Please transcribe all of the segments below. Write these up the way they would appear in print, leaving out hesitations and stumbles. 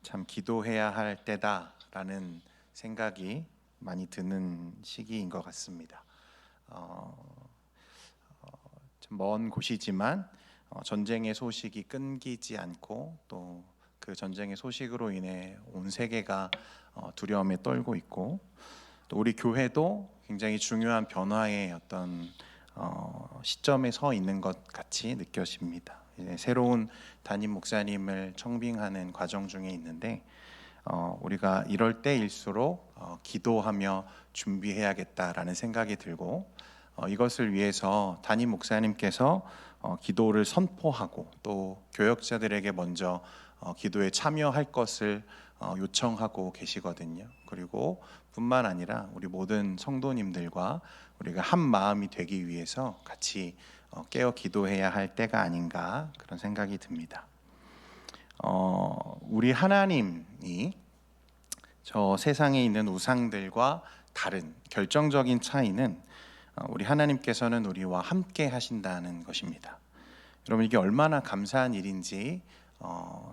참 기도해야 할 때다라는 생각이 많이 드는 시기인 것 같습니다. 참 먼 곳이지만 전쟁의 소식이 끊기지 않고 또 그 전쟁의 소식으로 인해 온 세계가 두려움에 떨고 있고, 또 우리 교회도 굉장히 중요한 변화의 어떤 시점에 서 있는 것 같이 느껴집니다. 이제 새로운 담임 목사님을 청빙하는 과정 중에 있는데 우리가 이럴 때일수록 기도하며 준비해야겠다라는 생각이 들고, 이것을 위해서 담임 목사님께서 기도를 선포하고 또 교역자들에게 먼저 기도에 참여할 것을 요청하고 계시거든요. 그리고 뿐만 아니라 우리 모든 성도님들과 우리가 한 마음이 되기 위해서 같이 깨어 기도해야 할 때가 아닌가, 그런 생각이 듭니다. 우리 하나님이 저 세상에 있는 우상들과 다른 결정적인 차이는 우리 하나님께서는 우리와 함께 하신다는 것입니다. 여러분, 이게 얼마나 감사한 일인지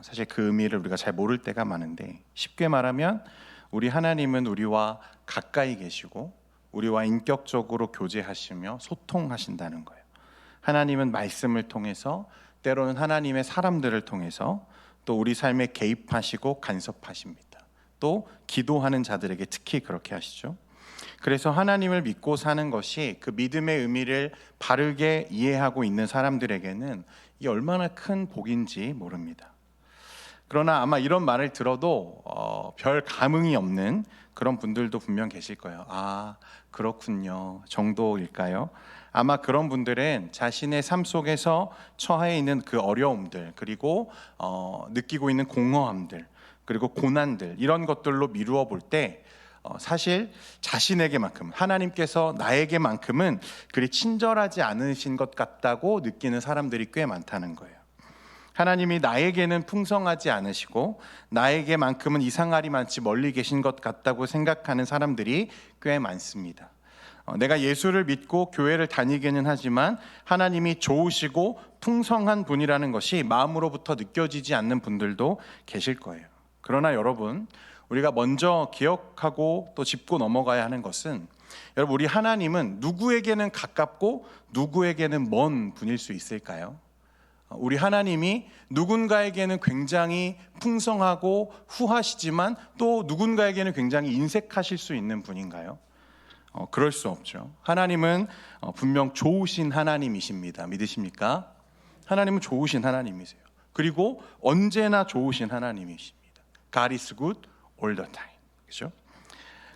사실 그 의미를 우리가 잘 모를 때가 많은데, 쉽게 말하면 우리 하나님은 우리와 가까이 계시고 우리와 인격적으로 교제하시며 소통하신다는 거예요. 하나님은 말씀을 통해서, 때로는 하나님의 사람들을 통해서 또 우리 삶에 개입하시고 간섭하십니다. 또 기도하는 자들에게 특히 그렇게 하시죠. 그래서 하나님을 믿고 사는 것이, 그 믿음의 의미를 바르게 이해하고 있는 사람들에게는 이게 얼마나 큰 복인지 모릅니다. 그러나 아마 이런 말을 들어도 별 감흥이 없는 그런 분들도 분명 계실 거예요. 아, 그렇군요 정도일까요? 아마 그런 분들은 자신의 삶 속에서 처해 있는 그 어려움들, 그리고 느끼고 있는 공허함들, 그리고 고난들, 이런 것들로 미루어 볼 때 사실 자신에게만큼, 하나님께서 나에게만큼은 그리 친절하지 않으신 것 같다고 느끼는 사람들이 꽤 많다는 거예요. 하나님이 나에게는 풍성하지 않으시고 나에게만큼은 이상하리만치 멀리 계신 것 같다고 생각하는 사람들이 꽤 많습니다. 내가 예수를 믿고 교회를 다니기는 하지만 하나님이 좋으시고 풍성한 분이라는 것이 마음으로부터 느껴지지 않는 분들도 계실 거예요. 그러나 여러분, 우리가 먼저 기억하고 또 짚고 넘어가야 하는 것은, 여러분, 우리 하나님은 누구에게는 가깝고 누구에게는 먼 분일 수 있을까요? 우리 하나님이 누군가에게는 굉장히 풍성하고 후하시지만 또 누군가에게는 굉장히 인색하실 수 있는 분인가요? 그럴 수 없죠. 하나님은 분명 좋으신 하나님이십니다. 믿으십니까? 하나님은 좋으신 하나님이세요. 그리고 언제나 좋으신 하나님이십니다. God is good all the time. 그렇죠?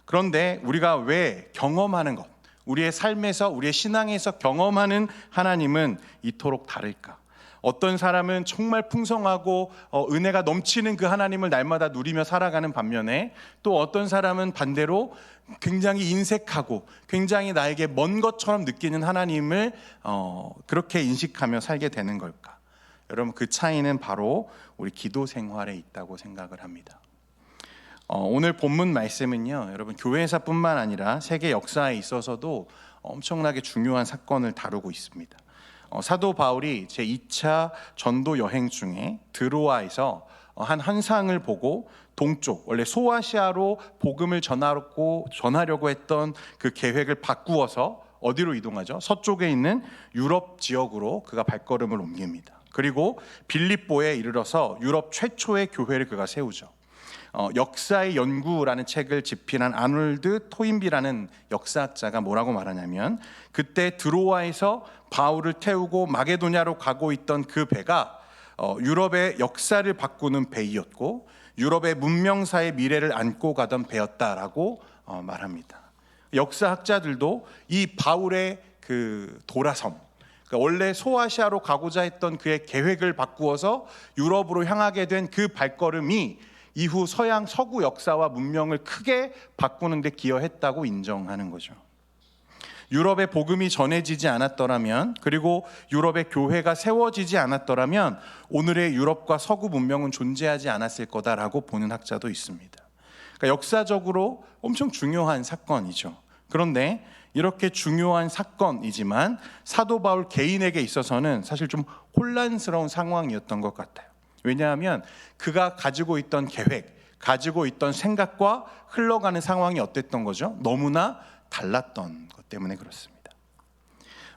그런데 우리가 왜 경험하는 것, 우리의 삶에서, 우리의 신앙에서 경험하는 하나님은 이토록 다를까? 어떤 사람은 정말 풍성하고 은혜가 넘치는 그 하나님을 날마다 누리며 살아가는 반면에, 또 어떤 사람은 반대로 굉장히 인색하고 굉장히 나에게 먼 것처럼 느끼는 하나님을 그렇게 인식하며 살게 되는 걸까? 여러분, 그 차이는 바로 우리 기도 생활에 있다고 생각을 합니다. 오늘 본문 말씀은요, 여러분, 교회사뿐만 아니라 세계 역사에 있어서도 엄청나게 중요한 사건을 다루고 있습니다. 사도 바울이 제2차 전도 여행 중에 드로아에서 한 환상을 보고 동쪽, 원래 소아시아로 복음을 전하려고 했던 그 계획을 바꾸어서 어디로 이동하죠? 서쪽에 있는 유럽 지역으로 그가 발걸음을 옮깁니다. 그리고 빌립보에 이르러서 유럽 최초의 교회를 그가 세우죠. 역사의 연구라는 책을 집필한 아놀드 토인비라는 역사학자가 뭐라고 말하냐면, 그때 드로아에서 바울을 태우고 마게도냐로 가고 있던 그 배가 유럽의 역사를 바꾸는 배이었고 유럽의 문명사의 미래를 안고 가던 배였다라고 말합니다. 역사학자들도 이 바울의 그 도라섬, 그러니까 원래 소아시아로 가고자 했던 그의 계획을 바꾸어서 유럽으로 향하게 된 그 발걸음이 이후 서양 서구 역사와 문명을 크게 바꾸는 데 기여했다고 인정하는 거죠. 유럽의 복음이 전해지지 않았더라면, 그리고 유럽의 교회가 세워지지 않았더라면 오늘의 유럽과 서구 문명은 존재하지 않았을 거다라고 보는 학자도 있습니다. 그러니까 역사적으로 엄청 중요한 사건이죠. 그런데 이렇게 중요한 사건이지만 사도 바울 개인에게 있어서는 사실 좀 혼란스러운 상황이었던 것 같아요. 왜냐하면 그가 가지고 있던 계획, 가지고 있던 생각과 흘러가는 상황이 어땠던 거죠? 너무나 달랐던 것 때문에 그렇습니다.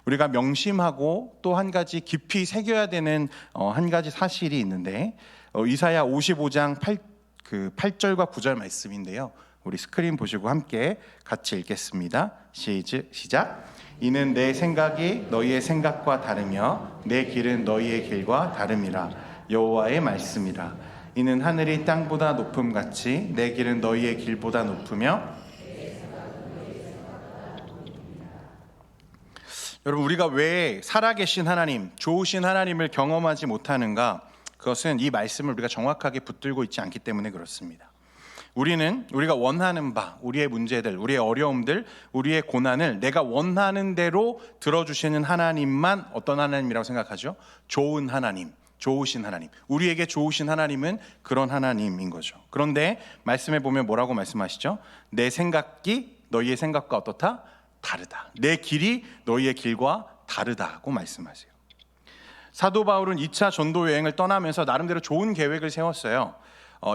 우리가 명심하고 또 한 가지 깊이 새겨야 되는 한 가지 사실이 있는데, 이사야 55장 8절과 9절 말씀인데요. 우리 스크린 보시고 함께 같이 읽겠습니다. 시작. 이는 내 생각이 너희의 생각과 다르며 내 길은 너희의 길과 다름이라. 여호와의 말씀이라. 이는 하늘이 땅보다 높음같이 내 길은 너희의 길보다 높으며. 여러분, 우리가 왜 살아계신 하나님, 좋으신 하나님을 경험하지 못하는가? 그것은 이 말씀을 우리가 정확하게 붙들고 있지 않기 때문에 그렇습니다. 우리가 원하는 바, 우리의 문제들, 우리의 어려움들, 우리의 고난을 내가 원하는 대로 들어주시는 하나님만 어떤 하나님이라고 생각하죠? 좋은 하나님, 좋으신 하나님. 우리에게 좋으신 하나님은 그런 하나님인 거죠. 그런데 말씀에 보면 뭐라고 말씀하시죠? 내 생각이 너희의 생각과 어떻다? 다르다. 내 길이 너희의 길과 다르다고 말씀하세요. 사도 바울은 2차 전도 여행을 떠나면서 나름대로 좋은 계획을 세웠어요.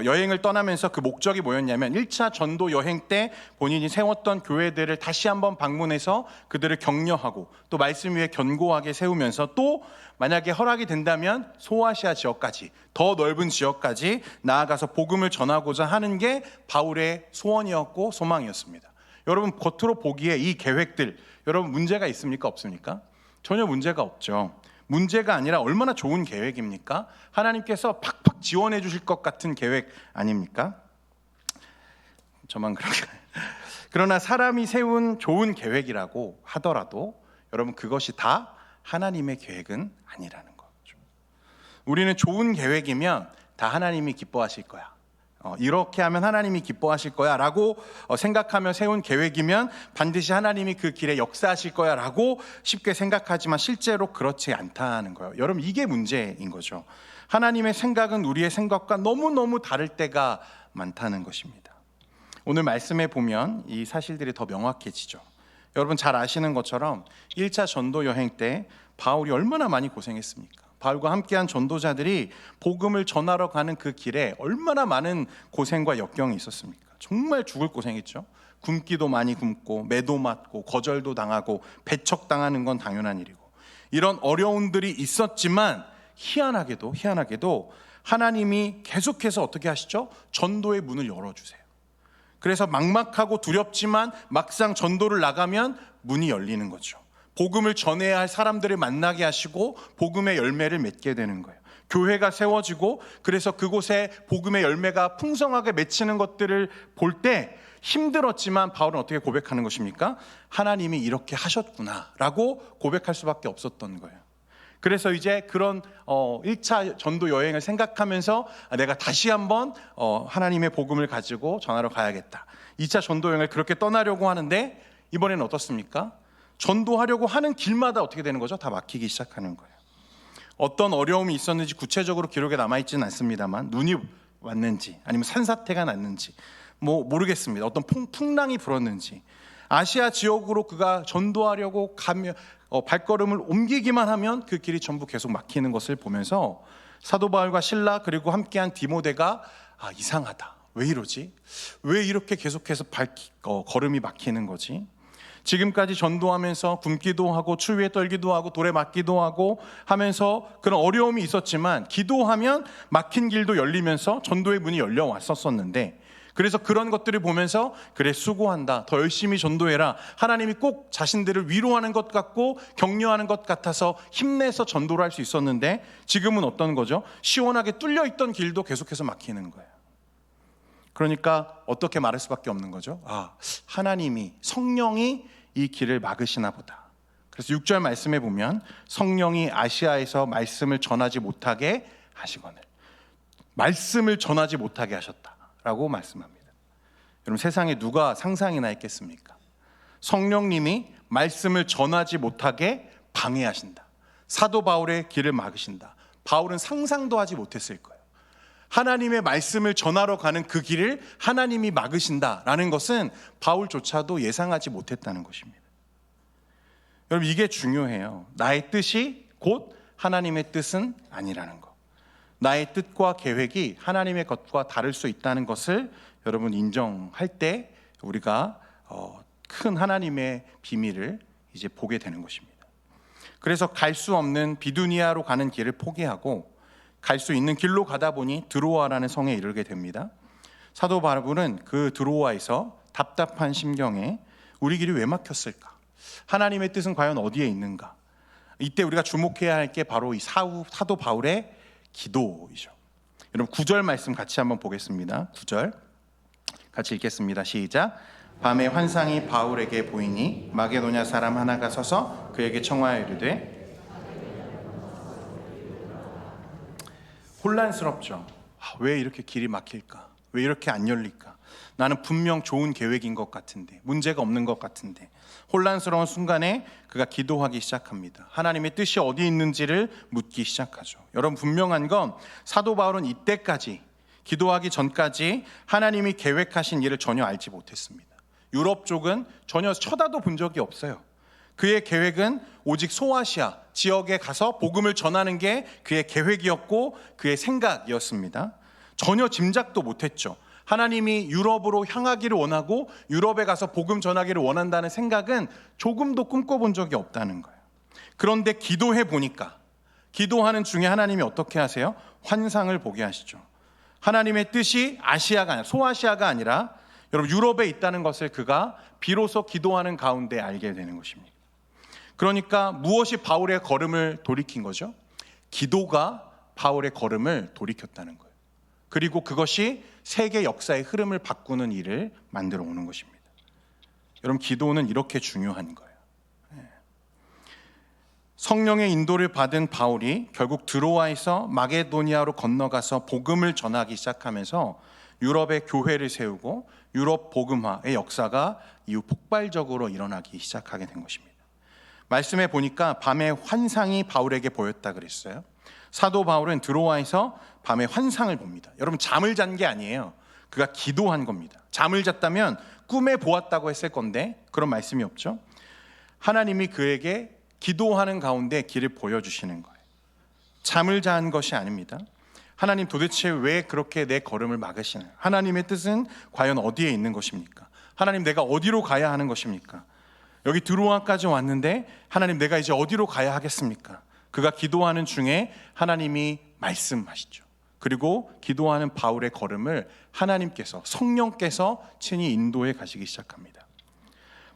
여행을 떠나면서 그 목적이 뭐였냐면 1차 전도 여행 때 본인이 세웠던 교회들을 다시 한번 방문해서 그들을 격려하고 또 말씀 위에 견고하게 세우면서 또 만약에 허락이 된다면 소아시아 지역까지, 더 넓은 지역까지 나아가서 복음을 전하고자 하는 게 바울의 소원이었고 소망이었습니다. 여러분, 겉으로 보기에 이 계획들, 여러분 문제가 있습니까? 없습니까? 전혀 문제가 없죠. 문제가 아니라 얼마나 좋은 계획입니까? 하나님께서 팍팍 지원해 주실 것 같은 계획 아닙니까? 저만 그렇게. 그러나 사람이 세운 좋은 계획이라고 하더라도 여러분, 그것이 다 하나님의 계획은 아니라는 거죠. 우리는 좋은 계획이면 다 하나님이 기뻐하실 거야, 이렇게 하면 하나님이 기뻐하실 거야 라고 생각하며 세운 계획이면 반드시 하나님이 그 길에 역사하실 거야 라고 쉽게 생각하지만 실제로 그렇지 않다는 거예요. 여러분, 이게 문제인 거죠. 하나님의 생각은 우리의 생각과 너무너무 다를 때가 많다는 것입니다. 오늘 말씀에 보면 이 사실들이 더 명확해지죠. 여러분 잘 아시는 것처럼 1차 전도 여행 때 바울이 얼마나 많이 고생했습니까? 바울과 함께한 전도자들이 복음을 전하러 가는 그 길에 얼마나 많은 고생과 역경이 있었습니까? 정말 죽을 고생했죠. 굶기도 많이 굶고 매도 맞고 거절도 당하고 배척당하는 건 당연한 일이고, 이런 어려움들이 있었지만 희한하게도 하나님이 계속해서 어떻게 하시죠? 전도의 문을 열어주세요. 그래서 막막하고 두렵지만 막상 전도를 나가면 문이 열리는 거죠. 복음을 전해야 할 사람들을 만나게 하시고 복음의 열매를 맺게 되는 거예요. 교회가 세워지고, 그래서 그곳에 복음의 열매가 풍성하게 맺히는 것들을 볼 때 힘들었지만 바울은 어떻게 고백하는 것입니까? 하나님이 이렇게 하셨구나 라고 고백할 수밖에 없었던 거예요. 그래서 이제 그런 1차 전도 여행을 생각하면서 내가 다시 한번 하나님의 복음을 가지고 전하러 가야겠다. 2차 전도 여행을 그렇게 떠나려고 하는데 이번에는 어떻습니까? 전도하려고 하는 길마다 어떻게 되는 거죠? 다 막히기 시작하는 거예요. 어떤 어려움이 있었는지 구체적으로 기록에 남아있지는 않습니다만, 눈이 왔는지 아니면 산사태가 났는지 모르겠습니다. 어떤 풍랑이 불었는지, 아시아 지역으로 그가 전도하려고 가며 발걸음을 옮기기만 하면 그 길이 전부 계속 막히는 것을 보면서 사도 바울과 실라 그리고 함께한 디모데가 이상하다, 왜 이러지? 왜 이렇게 계속해서 걸음이 막히는 거지? 지금까지 전도하면서 굶기도 하고 추위에 떨기도 하고 돌에 맞기도 하고 하면서 그런 어려움이 있었지만 기도하면 막힌 길도 열리면서 전도의 문이 열려 왔었는데, 그래서 그런 것들을 보면서 그래, 수고한다, 더 열심히 전도해라, 하나님이 꼭 자신들을 위로하는 것 같고 격려하는 것 같아서 힘내서 전도를 할 수 있었는데, 지금은 어떤 거죠? 시원하게 뚫려있던 길도 계속해서 막히는 거예요. 그러니까 어떻게 말할 수밖에 없는 거죠? 하나님이, 성령이 이 길을 막으시나 보다. 그래서 6절 말씀에 보면 성령이 아시아에서 말씀을 전하지 못하게 하시거늘, 말씀을 전하지 못하게 하셨다라고 말씀합니다. 여러분, 세상에 누가 상상이나 했겠습니까? 성령님이 말씀을 전하지 못하게 방해하신다, 사도 바울의 길을 막으신다. 바울은 상상도 하지 못했을 거예요. 하나님의 말씀을 전하러 가는 그 길을 하나님이 막으신다라는 것은 바울조차도 예상하지 못했다는 것입니다. 여러분, 이게 중요해요. 나의 뜻이 곧 하나님의 뜻은 아니라는 것. 나의 뜻과 계획이 하나님의 것과 다를 수 있다는 것을 여러분 인정할 때 우리가 큰 하나님의 비밀을 이제 보게 되는 것입니다. 그래서 갈 수 없는 비두니아로 가는 길을 포기하고 갈 수 있는 길로 가다 보니 드로아라는 성에 이르게 됩니다. 사도 바울은 그 드로아에서 답답한 심경에 우리 길이 왜 막혔을까? 하나님의 뜻은 과연 어디에 있는가? 이때 우리가 주목해야 할 게 바로 이 사도 바울의 기도이죠. 여러분 9절 말씀 같이 한번 보겠습니다. 9절 같이 읽겠습니다. 시작. 밤에 환상이 바울에게 보이니 마게도냐 사람 하나가 서서 그에게 청하여 이르되, 혼란스럽죠. 왜 이렇게 길이 막힐까? 왜 이렇게 안 열릴까? 나는 분명 좋은 계획인 것 같은데, 문제가 없는 것 같은데. 혼란스러운 순간에 그가 기도하기 시작합니다. 하나님의 뜻이 어디 있는지를 묻기 시작하죠. 여러분 분명한 건 사도 바울은 이때까지, 기도하기 전까지 하나님이 계획하신 일을 전혀 알지 못했습니다. 유럽 쪽은 전혀 쳐다도 본 적이 없어요. 그의 계획은 오직 소아시아 지역에 가서 복음을 전하는 게 그의 계획이었고 그의 생각이었습니다. 전혀 짐작도 못했죠. 하나님이 유럽으로 향하기를 원하고 유럽에 가서 복음 전하기를 원한다는 생각은 조금도 꿈꿔본 적이 없다는 거예요. 그런데 기도해 보니까, 기도하는 중에 하나님이 어떻게 하세요? 환상을 보게 하시죠. 하나님의 뜻이 아시아가 아니라, 소아시아가 아니라 여러분 유럽에 있다는 것을 그가 비로소 기도하는 가운데 알게 되는 것입니다. 그러니까 무엇이 바울의 걸음을 돌이킨 거죠? 기도가 바울의 걸음을 돌이켰다는 거예요. 그리고 그것이 세계 역사의 흐름을 바꾸는 일을 만들어 오는 것입니다. 여러분 기도는 이렇게 중요한 거예요. 성령의 인도를 받은 바울이 결국 드로아에서 마게도니아로 건너가서 복음을 전하기 시작하면서 유럽의 교회를 세우고 유럽 복음화의 역사가 이후 폭발적으로 일어나기 시작하게 된 것입니다. 말씀해 보니까 밤에 환상이 바울에게 보였다 그랬어요. 사도 바울은 드로아에서 밤에 환상을 봅니다. 여러분 잠을 잔 게 아니에요. 그가 기도한 겁니다. 잠을 잤다면 꿈에 보았다고 했을 건데 그런 말씀이 없죠. 하나님이 그에게 기도하는 가운데 길을 보여주시는 거예요. 잠을 잔 것이 아닙니다. 하나님 도대체 왜 그렇게 내 걸음을 막으시나요? 하나님의 뜻은 과연 어디에 있는 것입니까? 하나님 내가 어디로 가야 하는 것입니까? 여기 드로아까지 왔는데 하나님 내가 이제 어디로 가야 하겠습니까? 그가 기도하는 중에 하나님이 말씀하시죠. 그리고 기도하는 바울의 걸음을 하나님께서, 성령께서 친히 인도해 가시기 시작합니다.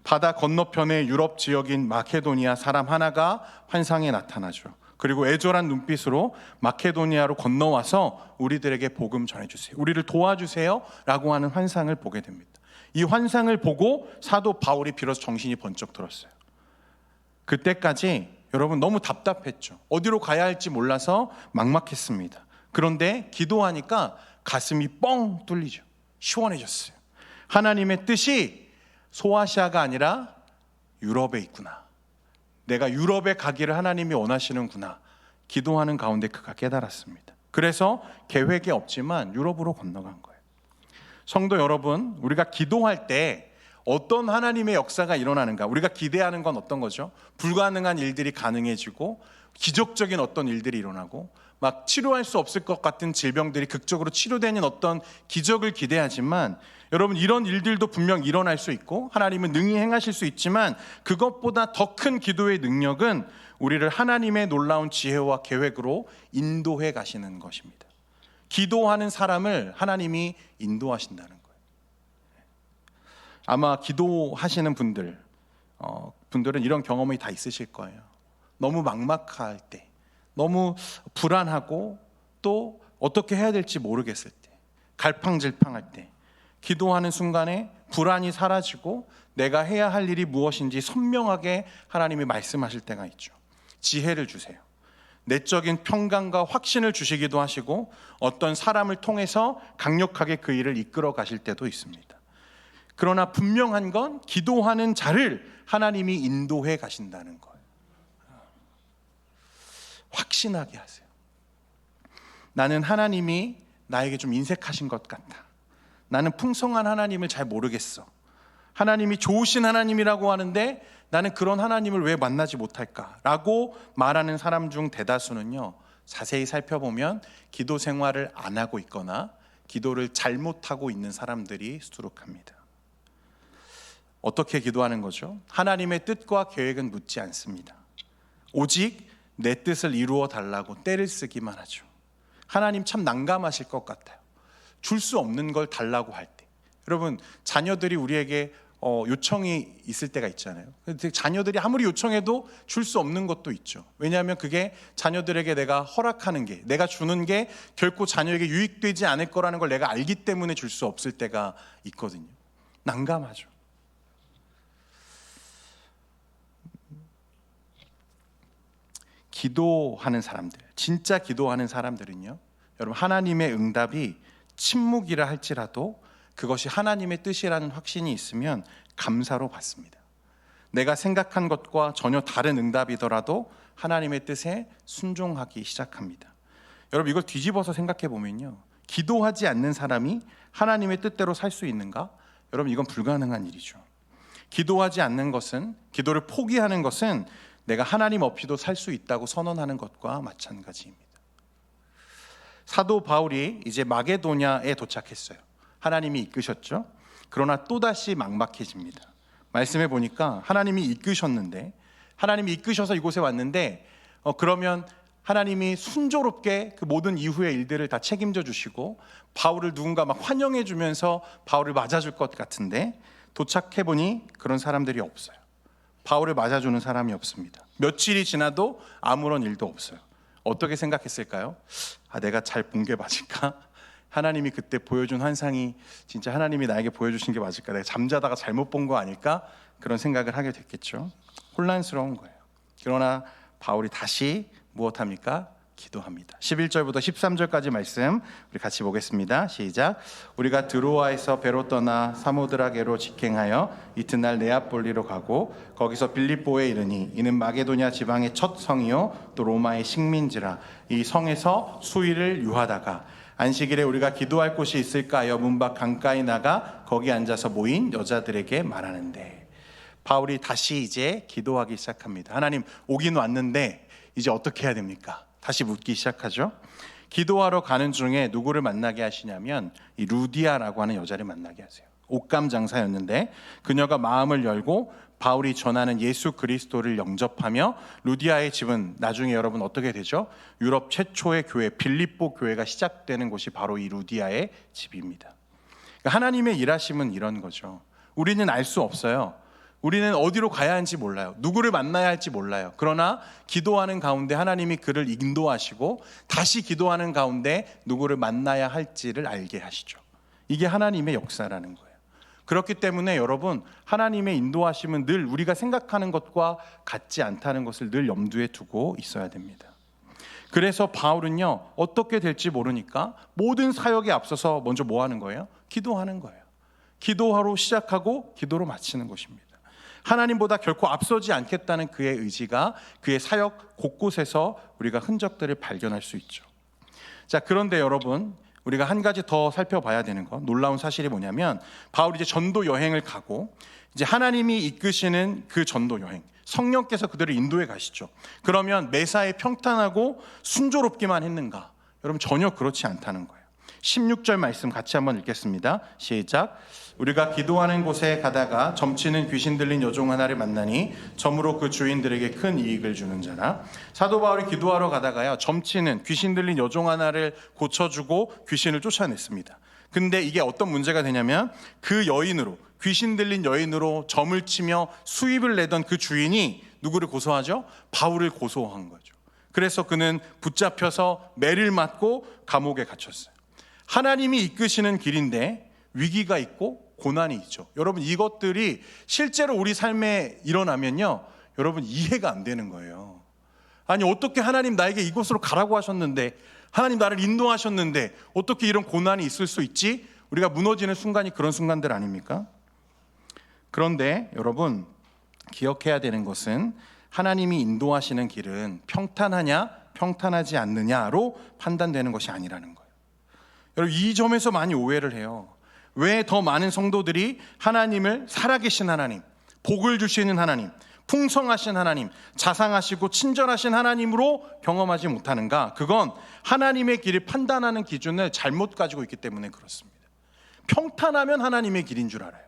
바다 건너편의 유럽 지역인 마케도니아 사람 하나가 환상에 나타나죠. 그리고 애절한 눈빛으로 마케도니아로 건너와서 우리들에게 복음 전해주세요, 우리를 도와주세요 라고 하는 환상을 보게 됩니다. 이 환상을 보고 사도 바울이 비로소 정신이 번쩍 들었어요. 그때까지 여러분 너무 답답했죠. 어디로 가야 할지 몰라서 막막했습니다. 그런데 기도하니까 가슴이 뻥 뚫리죠. 시원해졌어요. 하나님의 뜻이 소아시아가 아니라 유럽에 있구나. 내가 유럽에 가기를 하나님이 원하시는구나. 기도하는 가운데 그가 깨달았습니다. 그래서 계획이 없지만 유럽으로 건너간 거예요. 성도 여러분, 우리가 기도할 때 어떤 하나님의 역사가 일어나는가? 우리가 기대하는 건 어떤 거죠? 불가능한 일들이 가능해지고 기적적인 어떤 일들이 일어나고 막 치료할 수 없을 것 같은 질병들이 극적으로 치료되는 어떤 기적을 기대하지만 여러분 이런 일들도 분명 일어날 수 있고 하나님은 능히 행하실 수 있지만 그것보다 더 큰 기도의 능력은 우리를 하나님의 놀라운 지혜와 계획으로 인도해 가시는 것입니다. 기도하는 사람을 하나님이 인도하신다는 거예요. 아마 기도하시는 분들은 이런 경험이 다 있으실 거예요. 너무 막막할 때, 너무 불안하고 또 어떻게 해야 될지 모르겠을 때, 갈팡질팡할 때 기도하는 순간에 불안이 사라지고 내가 해야 할 일이 무엇인지 선명하게 하나님이 말씀하실 때가 있죠. 지혜를 주세요. 내적인 평강과 확신을 주시기도 하시고 어떤 사람을 통해서 강력하게 그 일을 이끌어 가실 때도 있습니다. 그러나 분명한 건 기도하는 자를 하나님이 인도해 가신다는 거예요. 확신하게 하세요. 나는 하나님이 나에게 좀 인색하신 것 같다. 나는 풍성한 하나님을 잘 모르겠어. 하나님이 좋으신 하나님이라고 하는데 나는 그런 하나님을 왜 만나지 못할까? 라고 말하는 사람 중 대다수는요, 자세히 살펴보면 기도 생활을 안 하고 있거나 기도를 잘못하고 있는 사람들이 수두룩합니다. 어떻게 기도하는 거죠? 하나님의 뜻과 계획은 묻지 않습니다. 오직 내 뜻을 이루어 달라고 떼를 쓰기만 하죠. 하나님 참 난감하실 것 같아요. 줄 수 없는 걸 달라고 할 때. 여러분, 자녀들이 우리에게 요청이 있을 때가 있잖아요. 자녀들이 아무리 요청해도 줄 수 없는 것도 있죠. 왜냐하면 그게 자녀들에게 내가 허락하는 게, 내가 주는 게 결코 자녀에게 유익되지 않을 거라는 걸 내가 알기 때문에 줄 수 없을 때가 있거든요. 난감하죠. 기도하는 사람들, 진짜 기도하는 사람들은요, 여러분, 하나님의 응답이 침묵이라 할지라도 그것이 하나님의 뜻이라는 확신이 있으면 감사로 받습니다. 내가 생각한 것과 전혀 다른 응답이더라도 하나님의 뜻에 순종하기 시작합니다. 여러분, 이걸 뒤집어서 생각해 보면요, 기도하지 않는 사람이 하나님의 뜻대로 살 수 있는가? 여러분, 이건 불가능한 일이죠. 기도하지 않는 것은, 기도를 포기하는 것은 내가 하나님 없이도 살 수 있다고 선언하는 것과 마찬가지입니다. 사도 바울이 이제 마게도냐에 도착했어요. 하나님이 이끄셨죠. 그러나 또다시 막막해집니다. 말씀해 보니까 하나님이 이끄셨는데, 하나님이 이끄셔서 이곳에 왔는데 그러면 하나님이 순조롭게 그 모든 이후의 일들을 다 책임져 주시고 바울을 누군가 막 환영해 주면서 바울을 맞아줄 것 같은데, 도착해 보니 그런 사람들이 없어요. 바울을 맞아주는 사람이 없습니다. 며칠이 지나도 아무런 일도 없어요. 어떻게 생각했을까요? 내가 잘 본 게 맞을까? 하나님이 그때 보여준 환상이 진짜 하나님이 나에게 보여주신 게 맞을까? 내가 잠자다가 잘못 본 거 아닐까? 그런 생각을 하게 됐겠죠. 혼란스러운 거예요. 그러나 바울이 다시 무엇합니까? 기도합니다. 11절부터 13절까지 말씀 우리 같이 보겠습니다. 시작. 우리가 드로아에서 배로 떠나 사모드라게로 직행하여 이튿날 네아폴리로 가고 거기서 빌립보에 이르니 이는 마게도냐 지방의 첫 성이요 또 로마의 식민지라. 이 성에서 수일을 유하다가 안식일에 우리가 기도할 곳이 있을까 하여 문 밖 강가에 나가 거기 앉아서 모인 여자들에게 말하는데, 바울이 다시 이제 기도하기 시작합니다. 하나님, 오긴 왔는데 이제 어떻게 해야 됩니까? 다시 묻기 시작하죠. 기도하러 가는 중에 누구를 만나게 하시냐면 이 루디아라고 하는 여자를 만나게 하세요. 옷감 장사였는데 그녀가 마음을 열고 바울이 전하는 예수 그리스도를 영접하며, 루디아의 집은 나중에 여러분 어떻게 되죠? 유럽 최초의 교회 빌립보 교회가 시작되는 곳이 바로 이 루디아의 집입니다. 그러니까 하나님의 일하심은 이런 거죠. 우리는 알 수 없어요. 우리는 어디로 가야 하는지 몰라요. 누구를 만나야 할지 몰라요. 그러나 기도하는 가운데 하나님이 그를 인도하시고 다시 기도하는 가운데 누구를 만나야 할지를 알게 하시죠. 이게 하나님의 역사라는 거예요. 그렇기 때문에 여러분, 하나님의 인도하심은 늘 우리가 생각하는 것과 같지 않다는 것을 늘 염두에 두고 있어야 됩니다. 그래서 바울은요, 어떻게 될지 모르니까 모든 사역에 앞서서 먼저 뭐 하는 거예요? 기도하는 거예요. 기도하러 시작하고 기도로 마치는 것입니다. 하나님보다 결코 앞서지 않겠다는 그의 의지가 그의 사역 곳곳에서 우리가 흔적들을 발견할 수 있죠. 자, 그런데 여러분, 우리가 한 가지 더 살펴봐야 되는 거, 놀라운 사실이 뭐냐면 바울이 이제 전도 여행을 가고 이제 하나님이 이끄시는 그 전도 여행, 성령께서 그들을 인도해 가시죠. 그러면 매사에 평탄하고 순조롭기만 했는가? 여러분, 전혀 그렇지 않다는 거예요. 16절 말씀 같이 한번 읽겠습니다. 시작. 우리가 기도하는 곳에 가다가 점치는 귀신 들린 여종 하나를 만나니 점으로 그 주인들에게 큰 이익을 주는 자라. 사도 바울이 기도하러 가다가요, 점치는 귀신 들린 여종 하나를 고쳐주고 귀신을 쫓아냈습니다. 근데 이게 어떤 문제가 되냐면 그 여인으로, 귀신 들린 여인으로 점을 치며 수입을 내던 그 주인이 누구를 고소하죠? 바울을 고소한 거죠. 그래서 그는 붙잡혀서 매를 맞고 감옥에 갇혔어요. 하나님이 이끄시는 길인데 위기가 있고 고난이 있죠. 여러분, 이것들이 실제로 우리 삶에 일어나면요, 여러분 이해가 안 되는 거예요. 아니, 어떻게 하나님 나에게 이곳으로 가라고 하셨는데, 하나님 나를 인도하셨는데 어떻게 이런 고난이 있을 수 있지? 우리가 무너지는 순간이 그런 순간들 아닙니까? 그런데 여러분, 기억해야 되는 것은 하나님이 인도하시는 길은 평탄하냐 평탄하지 않느냐로 판단되는 것이 아니라는 거예요. 여러분, 이 점에서 많이 오해를 해요. 왜 더 많은 성도들이 하나님을, 살아계신 하나님, 복을 주시는 하나님, 풍성하신 하나님, 자상하시고 친절하신 하나님으로 경험하지 못하는가? 그건 하나님의 길을 판단하는 기준을 잘못 가지고 있기 때문에 그렇습니다. 평탄하면 하나님의 길인 줄 알아요.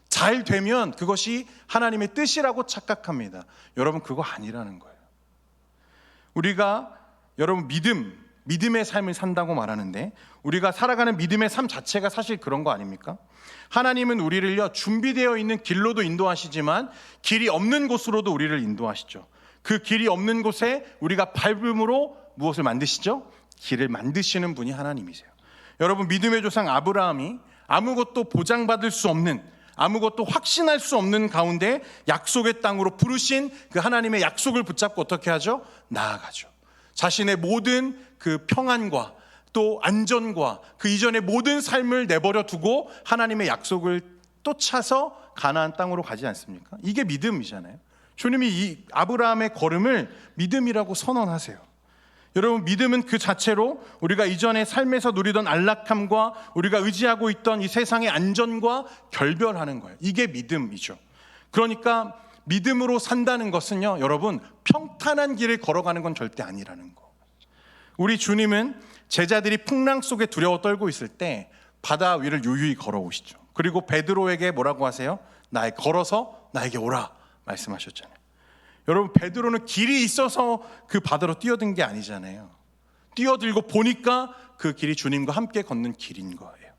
잘 되면 그것이 하나님의 뜻이라고 착각합니다. 여러분, 그거 아니라는 거예요. 우리가 여러분 믿음의 삶을 산다고 말하는데, 우리가 살아가는 믿음의 삶 자체가 사실 그런 거 아닙니까? 하나님은 우리를요, 준비되어 있는 길로도 인도하시지만 길이 없는 곳으로도 우리를 인도하시죠. 그 길이 없는 곳에 우리가 밟음으로 무엇을 만드시죠? 길을 만드시는 분이 하나님이세요. 여러분, 믿음의 조상 아브라함이 아무것도 보장받을 수 없는, 아무것도 확신할 수 없는 가운데 약속의 땅으로 부르신 그 하나님의 약속을 붙잡고 어떻게 하죠? 나아가죠. 자신의 모든 그 평안과 또 안전과 그 이전의 모든 삶을 내버려 두고 하나님의 약속을 쫓아서 가나안 땅으로 가지 않습니까? 이게 믿음이잖아요. 주님이 이 아브라함의 걸음을 믿음이라고 선언하세요. 여러분, 믿음은 그 자체로 우리가 이전의 삶에서 누리던 안락함과 우리가 의지하고 있던 이 세상의 안전과 결별하는 거예요. 이게 믿음이죠. 그러니까 믿음으로 산다는 것은요, 여러분, 평탄한 길을 걸어가는 건 절대 아니라는 거. 우리 주님은 제자들이 풍랑 속에 두려워 떨고 있을 때 바다 위를 유유히 걸어오시죠. 그리고 베드로에게 뭐라고 하세요? 걸어서 나에게 오라 말씀하셨잖아요. 여러분, 베드로는 길이 있어서 그 바다로 뛰어든 게 아니잖아요. 뛰어들고 보니까 그 길이 주님과 함께 걷는 길인 거예요.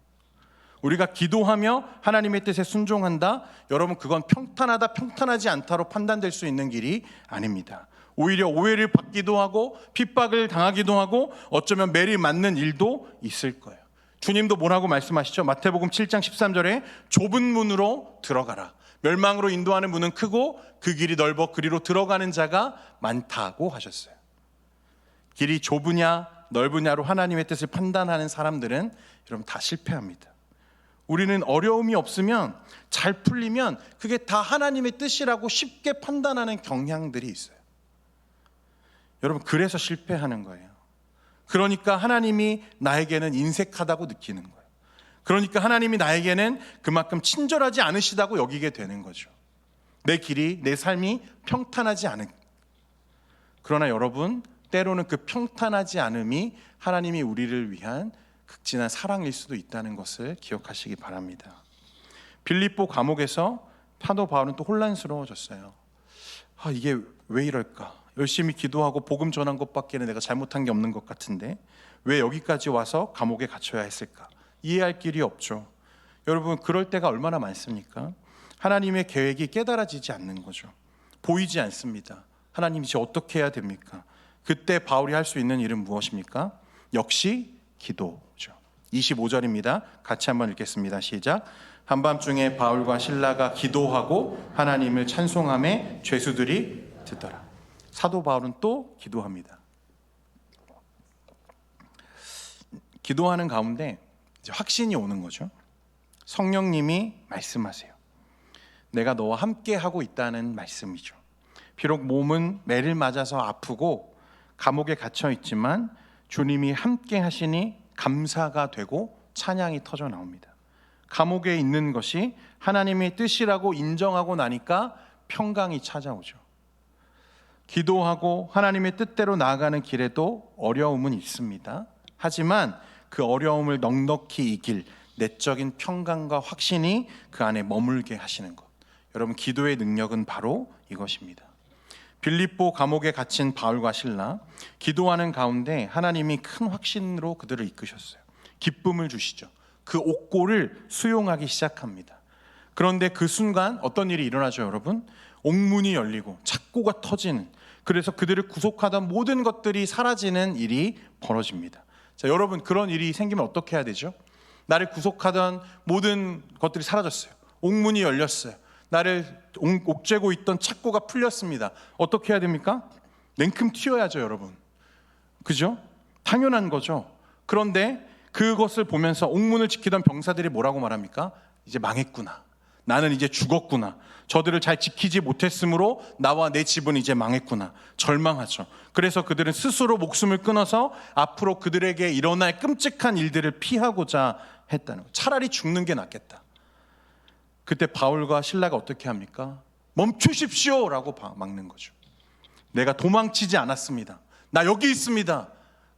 우리가 기도하며 하나님의 뜻에 순종한다, 여러분, 그건 평탄하다 평탄하지 않다로 판단될 수 있는 길이 아닙니다. 오히려 오해를 받기도 하고 핍박을 당하기도 하고 어쩌면 매를 맞는 일도 있을 거예요. 주님도 뭐라고 말씀하시죠? 마태복음 7장 13절에 좁은 문으로 들어가라. 멸망으로 인도하는 문은 크고 그 길이 넓어 그리로 들어가는 자가 많다고 하셨어요. 길이 좁으냐 넓으냐로 하나님의 뜻을 판단하는 사람들은 여러분 다 실패합니다. 우리는 어려움이 없으면, 잘 풀리면 그게 다 하나님의 뜻이라고 쉽게 판단하는 경향들이 있어요. 여러분, 그래서 실패하는 거예요. 그러니까 하나님이 나에게는 인색하다고 느끼는 거예요. 그러니까 하나님이 나에게는 그만큼 친절하지 않으시다고 여기게 되는 거죠. 내 길이, 내 삶이 평탄하지 않은. 그러나 여러분, 때로는 그 평탄하지 않음이 하나님이 우리를 위한 극진한 사랑일 수도 있다는 것을 기억하시기 바랍니다. 빌립보 감옥에서 사도 바울은 또 혼란스러워졌어요. 이게 왜 이럴까? 열심히 기도하고 복음 전한 것밖에는 내가 잘못한 게 없는 것 같은데 왜 여기까지 와서 감옥에 갇혀야 했을까? 이해할 길이 없죠. 여러분, 그럴 때가 얼마나 많습니까? 하나님의 계획이 깨달아지지 않는 거죠. 보이지 않습니다. 하나님이 이제 어떻게 해야 됩니까? 그때 바울이 할 수 있는 일은 무엇입니까? 역시 기도죠. 25절입니다. 같이 한번 읽겠습니다. 시작. 한밤중에 바울과 실라가 기도하고 하나님을 찬송하며 죄수들이 듣더라. 사도 바울은 또 기도합니다. 기도하는 가운데 이제 확신이 오는 거죠. 성령님이 말씀하세요. 내가 너와 함께 하고 있다는 말씀이죠. 비록 몸은 매를 맞아서 아프고 감옥에 갇혀 있지만 주님이 함께 하시니 감사가 되고 찬양이 터져 나옵니다. 감옥에 있는 것이 하나님의 뜻이라고 인정하고 나니까 평강이 찾아오죠. 기도하고 하나님의 뜻대로 나아가는 길에도 어려움은 있습니다. 하지만 그 어려움을 넉넉히 이길 내적인 평강과 확신이 그 안에 머물게 하시는 것. 여러분, 기도의 능력은 바로 이것입니다. 빌립보 감옥에 갇힌 바울과 실라, 기도하는 가운데 하나님이 큰 확신으로 그들을 이끄셨어요. 기쁨을 주시죠. 그 옥고를 수용하기 시작합니다. 그런데 그 순간 어떤 일이 일어나죠, 여러분? 옥문이 열리고 착고가 터지는, 그래서 그들을 구속하던 모든 것들이 사라지는 일이 벌어집니다. 자, 여러분, 그런 일이 생기면 어떻게 해야 되죠? 나를 구속하던 모든 것들이 사라졌어요. 옥문이 열렸어요. 나를 옥죄고 있던 착고가 풀렸습니다. 어떻게 해야 됩니까? 냉큼 튀어야죠, 여러분. 그죠? 당연한 거죠. 그런데 그것을 보면서 옥문을 지키던 병사들이 뭐라고 말합니까? 이제 망했구나. 나는 이제 죽었구나. 저들을 잘 지키지 못했으므로 나와 내 집은 이제 망했구나. 절망하죠. 그래서 그들은 스스로 목숨을 끊어서 앞으로 그들에게 일어날 끔찍한 일들을 피하고자 했다는 거예요. 차라리 죽는 게 낫겠다. 그때 바울과 실라가 어떻게 합니까? 멈추십시오라고 막는 거죠. 내가 도망치지 않았습니다. 나 여기 있습니다.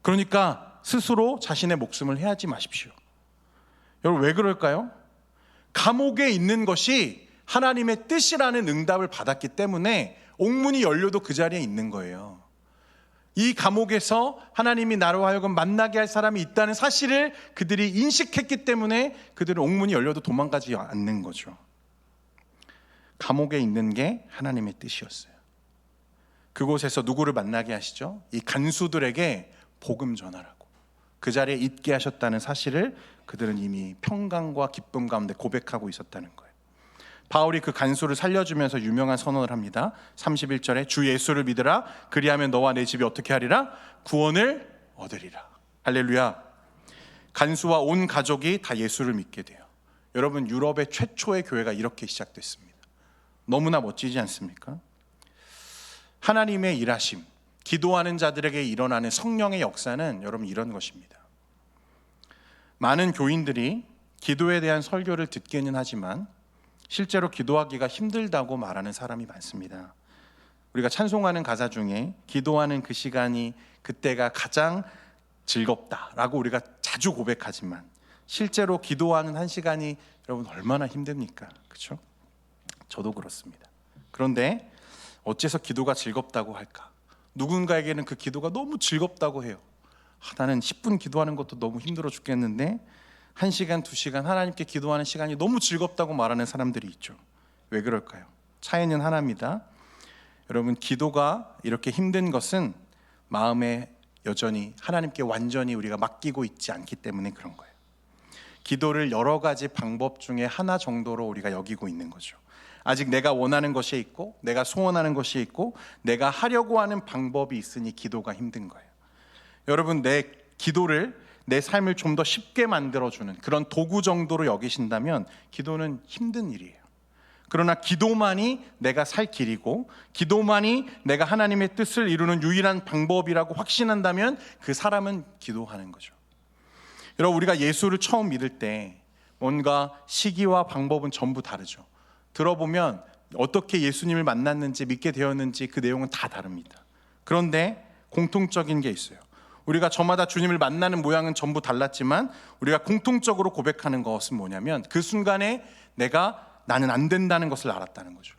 그러니까 스스로 자신의 목숨을 해하지 마십시오. 여러분, 왜 그럴까요? 감옥에 있는 것이 하나님의 뜻이라는 응답을 받았기 때문에 옥문이 열려도 그 자리에 있는 거예요. 이 감옥에서 하나님이 나로 하여금 만나게 할 사람이 있다는 사실을 그들이 인식했기 때문에 그들은 옥문이 열려도 도망가지 않는 거죠. 감옥에 있는 게 하나님의 뜻이었어요. 그곳에서 누구를 만나게 하시죠? 이 간수들에게 복음 전하라고 그 자리에 있게 하셨다는 사실을 그들은 이미 평강과 기쁨 가운데 고백하고 있었다는 거예요. 바울이 그 간수를 살려주면서 유명한 선언을 합니다. 31절에 주 예수를 믿으라. 그리하면 너와 내 집이 어떻게 하리라? 구원을 얻으리라. 할렐루야. 간수와 온 가족이 다 예수를 믿게 돼요. 여러분, 유럽의 최초의 교회가 이렇게 시작됐습니다. 너무나 멋지지 않습니까? 하나님의 일하심, 기도하는 자들에게 일어나는 성령의 역사는 여러분 이런 것입니다. 많은 교인들이 기도에 대한 설교를 듣기는 하지만 실제로 기도하기가 힘들다고 말하는 사람이 많습니다. 우리가 찬송하는 가사 중에 기도하는 그 시간이 그때가 가장 즐겁다라고 우리가 자주 고백하지만 실제로 기도하는 한 시간이 여러분 얼마나 힘듭니까? 그렇죠? 저도 그렇습니다. 그런데 어째서 기도가 즐겁다고 할까? 누군가에게는 그 기도가 너무 즐겁다고 해요. 나는 10분 기도하는 것도 너무 힘들어 죽겠는데 1시간, 2시간 하나님께 기도하는 시간이 너무 즐겁다고 말하는 사람들이 있죠. 왜 그럴까요? 차이는 하나입니다. 여러분, 기도가 이렇게 힘든 것은 마음에 여전히 하나님께 완전히 우리가 맡기고 있지 않기 때문에 그런 거예요. 기도를 여러 가지 방법 중에 하나 정도로 우리가 여기고 있는 거죠. 아직 내가 원하는 것이 있고 내가 소원하는 것이 있고 내가 하려고 하는 방법이 있으니 기도가 힘든 거예요. 여러분, 내 기도를 내 삶을 좀 더 쉽게 만들어주는 그런 도구 정도로 여기신다면 기도는 힘든 일이에요. 그러나 기도만이 내가 살 길이고 기도만이 내가 하나님의 뜻을 이루는 유일한 방법이라고 확신한다면 그 사람은 기도하는 거죠. 여러분, 우리가 예수를 처음 믿을 때 뭔가 시기와 방법은 전부 다르죠. 들어보면 어떻게 예수님을 만났는지 믿게 되었는지 그 내용은 다 다릅니다. 그런데 공통적인 게 있어요. 우리가 저마다 주님을 만나는 모양은 전부 달랐지만 우리가 공통적으로 고백하는 것은 뭐냐면 그 순간에 나는 안 된다는 것을 알았다는 거죠.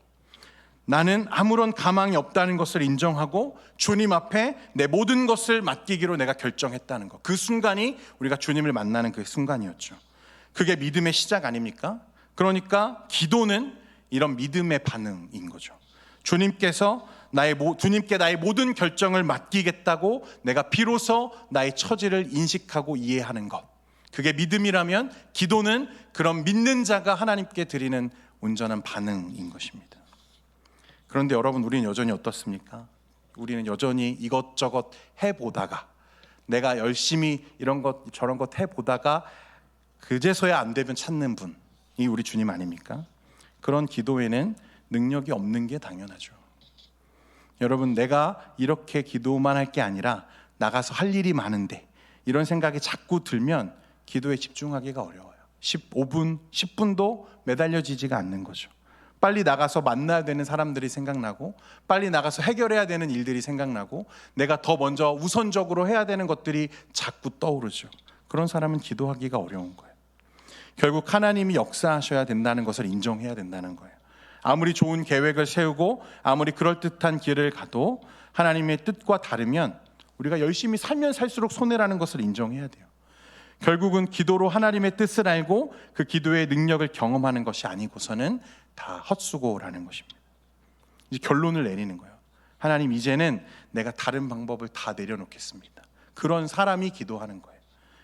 나는 아무런 가망이 없다는 것을 인정하고 주님 앞에 내 모든 것을 맡기기로 내가 결정했다는 것. 그 순간이 우리가 주님을 만나는 그 순간이었죠. 그게 믿음의 시작 아닙니까? 그러니까 기도는 이런 믿음의 반응인 거죠. 주님께 나의 모든 결정을 맡기겠다고 내가 비로소 나의 처지를 인식하고 이해하는 것. 그게 믿음이라면 기도는 그런 믿는 자가 하나님께 드리는 온전한 반응인 것입니다. 그런데 여러분, 우리는 여전히 어떻습니까? 우리는 여전히 이것저것 해보다가 내가 열심히 이런 것 저런 것 해보다가 그제서야 안 되면 찾는 분이 우리 주님 아닙니까? 그런 기도에는 능력이 없는 게 당연하죠. 여러분, 내가 이렇게 기도만 할 게 아니라 나가서 할 일이 많은데 이런 생각이 자꾸 들면 기도에 집중하기가 어려워요. 15분, 10분도 매달려지지가 않는 거죠. 빨리 나가서 만나야 되는 사람들이 생각나고 빨리 나가서 해결해야 되는 일들이 생각나고 내가 더 먼저 우선적으로 해야 되는 것들이 자꾸 떠오르죠. 그런 사람은 기도하기가 어려운 거예요. 결국 하나님이 역사하셔야 된다는 것을 인정해야 된다는 거예요. 아무리 좋은 계획을 세우고 아무리 그럴듯한 길을 가도 하나님의 뜻과 다르면 우리가 열심히 살면 살수록 손해라는 것을 인정해야 돼요. 결국은 기도로 하나님의 뜻을 알고 그 기도의 능력을 경험하는 것이 아니고서는 다 헛수고라는 것입니다. 이제 결론을 내리는 거예요. 하나님, 이제는 내가 다른 방법을 다 내려놓겠습니다. 그런 사람이 기도하는 거예요.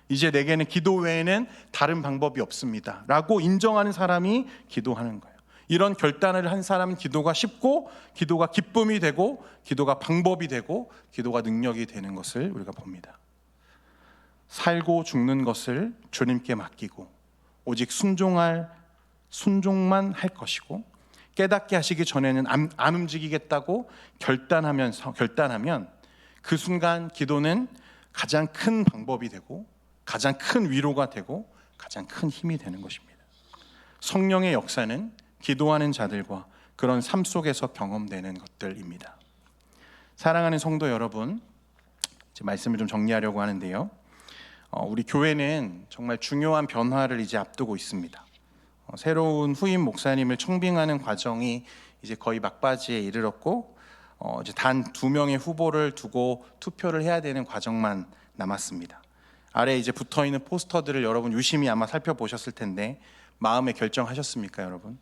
이제 내게는 기도 외에는 다른 방법이 없습니다 라고 인정하는 사람이 기도하는 거예요. 이런 결단을 한 사람은 기도가 쉽고 기도가 기쁨이 되고 기도가 방법이 되고 기도가 능력이 되는 것을 우리가 봅니다. 살고 죽는 것을 주님께 맡기고 오직 순종만 할 것이고 깨닫게 하시기 전에는 안 움직이겠다고 결단하면 그 순간 기도는 가장 큰 방법이 되고 가장 큰 위로가 되고 가장 큰 힘이 되는 것입니다. 성령의 역사는 기도하는 자들과 그런 삶 속에서 경험되는 것들입니다. 사랑하는 성도 여러분, 이제 말씀을 좀 정리하려고 하는데요. 우리 교회는 정말 중요한 변화를 이제 앞두고 있습니다. 새로운 후임 목사님을 청빙하는 과정이 이제 거의 막바지에 이르렀고, 이제 단 2명의 후보를 두고 투표를 해야 되는 과정만 남았습니다. 아래 이제 붙어 있는 포스터들을 여러분 유심히 아마 살펴보셨을 텐데 마음에 결정하셨습니까, 여러분?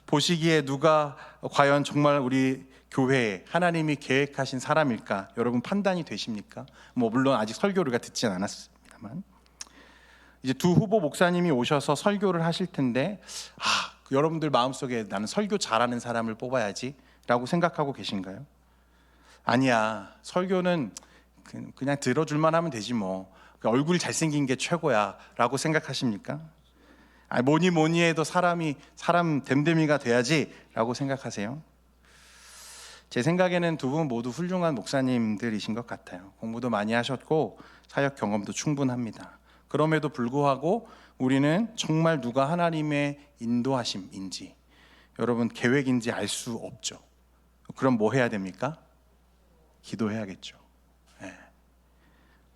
보시기에 누가 과연 정말 우리 교회에 하나님이 계획하신 사람일까? 여러분 판단이 되십니까? 물론 아직 설교를 우리가 듣진 않았습니다만, 이제 2 후보 목사님이 오셔서 설교를 하실 텐데, 여러분들 마음속에 나는 설교 잘하는 사람을 뽑아야지 라고 생각하고 계신가요? 아니야, 설교는 그냥 들어줄만 하면 되지 뭐, 얼굴이 잘생긴 게 최고야 라고 생각하십니까? 뭐니 해도 사람 됨됨이가 돼야지 라고 생각하세요? 제 생각에는 2분 모두 훌륭한 목사님들이신 것 같아요. 공부도 많이 하셨고 사역 경험도 충분합니다. 그럼에도 불구하고 우리는 정말 누가 하나님의 인도하심인지, 여러분 계획인지 알 수 없죠. 그럼 뭐 해야 됩니까? 기도해야겠죠. 네.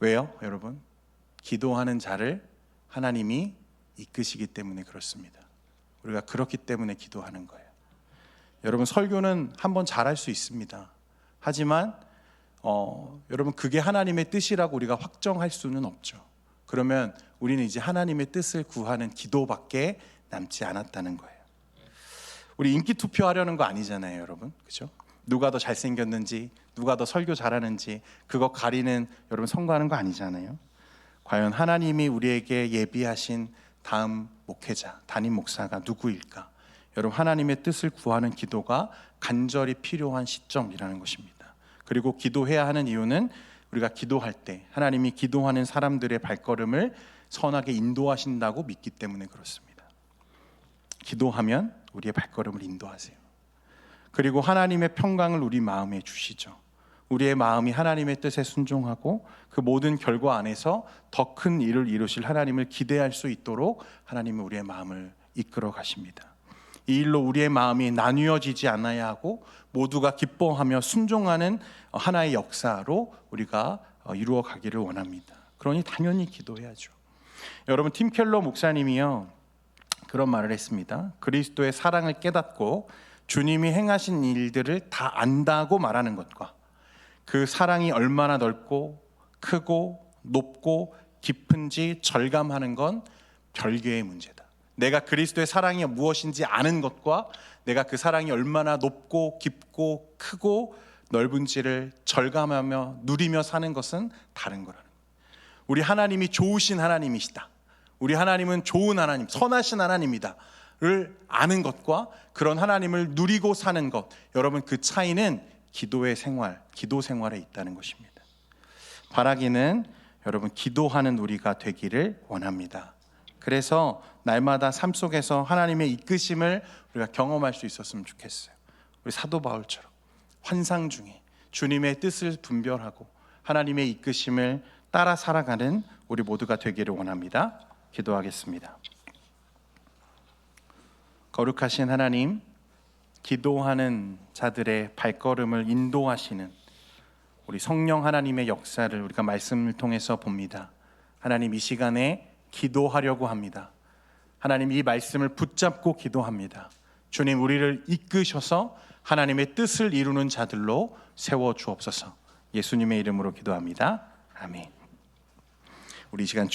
왜요, 여러분? 기도하는 자를 하나님이 이끄시기 때문에 그렇습니다. 우리가 그렇기 때문에 기도하는 거예요. 여러분, 설교는 한번 잘할 수 있습니다. 하지만 여러분, 그게 하나님의 뜻이라고 우리가 확정할 수는 없죠. 그러면 우리는 이제 하나님의 뜻을 구하는 기도밖에 남지 않았다는 거예요. 우리 인기 투표하려는 거 아니잖아요, 여러분. 그죠? 누가 더 잘생겼는지, 누가 더 설교 잘하는지 그거 가리는 여러분 선거하는 거 아니잖아요. 과연 하나님이 우리에게 예비하신 다음 목회자, 담임 목사가 누구일까? 여러분, 하나님의 뜻을 구하는 기도가 간절히 필요한 시점이라는 것입니다. 그리고 기도해야 하는 이유는 우리가 기도할 때 하나님이 기도하는 사람들의 발걸음을 선하게 인도하신다고 믿기 때문에 그렇습니다. 기도하면 우리의 발걸음을 인도하세요. 그리고 하나님의 평강을 우리 마음에 주시죠. 우리의 마음이 하나님의 뜻에 순종하고 그 모든 결과 안에서 더 큰 일을 이루실 하나님을 기대할 수 있도록 하나님은 우리의 마음을 이끌어 가십니다. 이 일로 우리의 마음이 나뉘어지지 않아야 하고 모두가 기뻐하며 순종하는 하나의 역사로 우리가 이루어 가기를 원합니다. 그러니 당연히 기도해야죠. 여러분, 팀 켈러 목사님이요 그런 말을 했습니다. 그리스도의 사랑을 깨닫고 주님이 행하신 일들을 다 안다고 말하는 것과 그 사랑이 얼마나 넓고 크고 높고 깊은지 절감하는 건 별개의 문제다. 내가 그리스도의 사랑이 무엇인지 아는 것과 내가 그 사랑이 얼마나 높고 깊고 크고 넓은지를 절감하며 누리며 사는 것은 다른 거라는 거예요. 우리 하나님이 좋으신 하나님이시다, 우리 하나님은 좋은 하나님, 선하신 하나님이다 를 아는 것과 그런 하나님을 누리고 사는 것, 여러분 그 차이는 기도의 생활, 기도 생활에 있다는 것입니다. 바라기는 여러분 기도하는 우리가 되기를 원합니다. 그래서 날마다 삶 속에서 하나님의 이끄심을 우리가 경험할 수 있었으면 좋겠어요. 우리 사도 바울처럼 환상 중에 주님의 뜻을 분별하고 하나님의 이끄심을 따라 살아가는 우리 모두가 되기를 원합니다. 기도하겠습니다. 거룩하신 하나님, 기도하는 자들의 발걸음을 인도하시는 우리 성령 하나님의 역사를 우리가 말씀을 통해서 봅니다. 하나님, 이 시간에 기도하려고 합니다. 하나님, 이 말씀을 붙잡고 기도합니다. 주님, 우리를 이끄셔서 하나님의 뜻을 이루는 자들로 세워 주옵소서. 예수님의 이름으로 기도합니다. 아멘. 우리 이 시간